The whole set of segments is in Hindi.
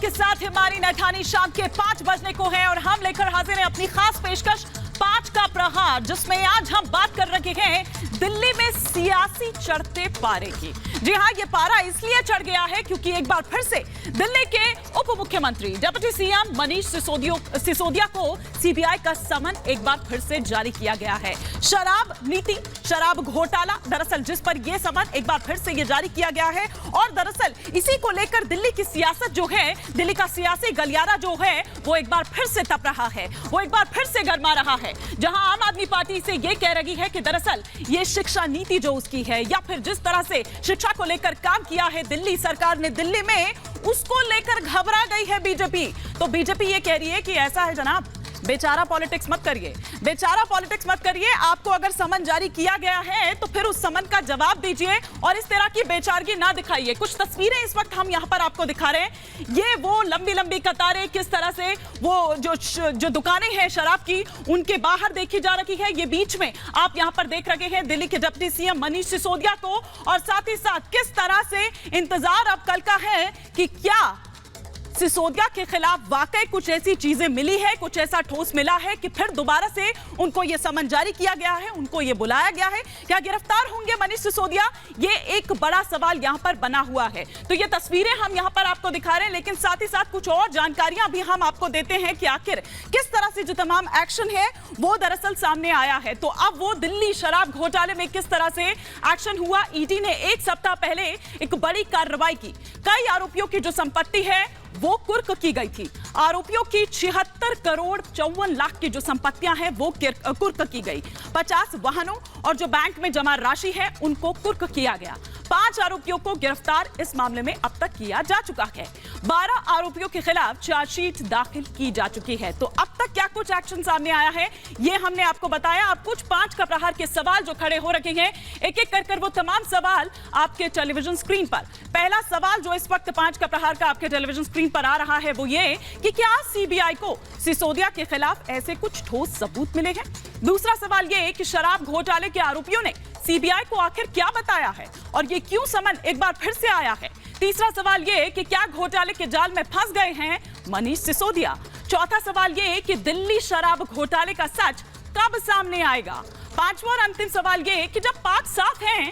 आपके साथ हिमानी नैथानी। शाम के 5 बजने को है और हम लेकर हाजिर हैं अपनी खास पेशकश 5 का प्रहार, जिसमें आज हम बात कर रहे हैं दिल्ली में सियासी चढ़ते पारे की। जी हां, ये पारा इसलिए चढ़ गया है क्योंकि एक बार फिर से दिल्ली के उप मुख्यमंत्री डिप्टी सीएम मनीष सिसोदिया को सीबीआई का समन एक बार फिर से जारी किया गया है। शराब नीति, शराब घोटाला, दरअसल जिस पर यह समन एक बार फिर से ये जारी किया गया है। और दरअसल इसी को लेकर दिल्ली की सियासत जो है, दिल्ली का सियासी गलियारा जो है, वो एक बार फिर से तप रहा है, वो एक बार फिर से गरमा रहा है। जहां आम आदमी पार्टी से ये कह रही है कि दरअसल ये शिक्षा नीति जो उसकी है, या फिर जिस तरह से शिक्षा को लेकर काम किया है दिल्ली सरकार ने दिल्ली में, उसको लेकर घबरा गई है बीजेपी। तो बीजेपी ये कह रही है कि ऐसा है जनाब, बेचारा पॉलिटिक्स मत करिए, बेचारा पॉलिटिक्स मत करिए। आपको अगर समन जारी किया गया है तो फिर उस समन का जवाब दीजिए और इस तरह की बेचारगी ना दिखाइए। कुछ तस्वीरें इस वक्त हम यहां पर आपको दिखा रहे हैं। ये वो लंबी लंबी कतारें, किस तरह से वो जो दुकानें हैं शराब की, उनके बाहर देखी जा रही है। ये बीच में आप यहां पर देख रहे हैं दिल्ली के डिप्टी सीएम मनीष सिसोदिया को, और साथ ही साथ किस तरह से इंतजार अब कल का है कि क्या सिसोदिया के खिलाफ वाकई कुछ ऐसी चीजें मिली है, कुछ ऐसा ठोस मिला है कि फिर दोबारा से उनको यह समन जारी किया गया है, उनको यह बुलाया गया है। क्या गिरफ्तार होंगे मनीष सिसोदिया? ये एक बड़ा सवाल यहां पर बना हुआ है। तो ये तस्वीरें हम यहां पर आपको दिखा रहे हैं, लेकिन साथ ही साथ कुछ और जानकारियां भी हम आपको देते हैं कि आखिर किस तरह से जो तमाम एक्शन है वो दरअसल सामने आया है। तो अब वो दिल्ली शराब घोटाले में किस तरह से एक्शन हुआ, ईडी ने एक सप्ताह पहले एक बड़ी कार्रवाई की। कई आरोपियों की जो संपत्ति है वो कुर्क की गई थी। आरोपियों की 76 करोड़ 54 लाख की जो संपत्तियां हैं वो कुर्क की गई। 50 वाहनों और जो बैंक में जमा राशि है उनको कुर्क किया गया। 5 आरोपियों को गिरफ्तार इस मामले में अब तक किया जा चुका है। 12 आरोपियों के खिलाफ चार्जशीट दाखिल की जा चुकी है। तो अब तक क्या कुछ एक्शन सामने आया है ये हमने आपको बताया। अब कुछ 5 का प्रहार के सवाल जो खड़े हो रखे हैं, एक एक कर वो तमाम सवाल आपके टेलीविजन स्क्रीन पर। पहला सवाल जो इस वक्त 5 का प्रहार का आपके टेलीविजन स्क्रीन पर आ रहा है वो ये कि क्या सीबीआई को सिसोदिया के खिलाफ ऐसे कुछ ठोस सबूत मिले हैं। दूसरा सवाल ये कि शराब घोटाले के आरोपियों ने सीबीआई को आखिर क्या बताया है और ये क्यों समन एक बार फिर से आया है। तीसरा सवाल ये कि क्या घोटाले के जाल में फंस गए हैं मनीष सिसोदिया। चौथा सवाल ये कि दिल्ली शराब घोटाले का सच कब सामने आएगा। पांचवा और अंतिम सवाल ये कि जब 5 साफ हैं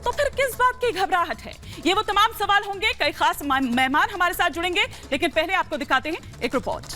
तो फिर किस बात की घबराहट है। ये वो तमाम सवाल होंगे। कई खास मेहमान हमारे साथ जुड़ेंगे, लेकिन पहले आपको दिखाते हैं एक रिपोर्ट।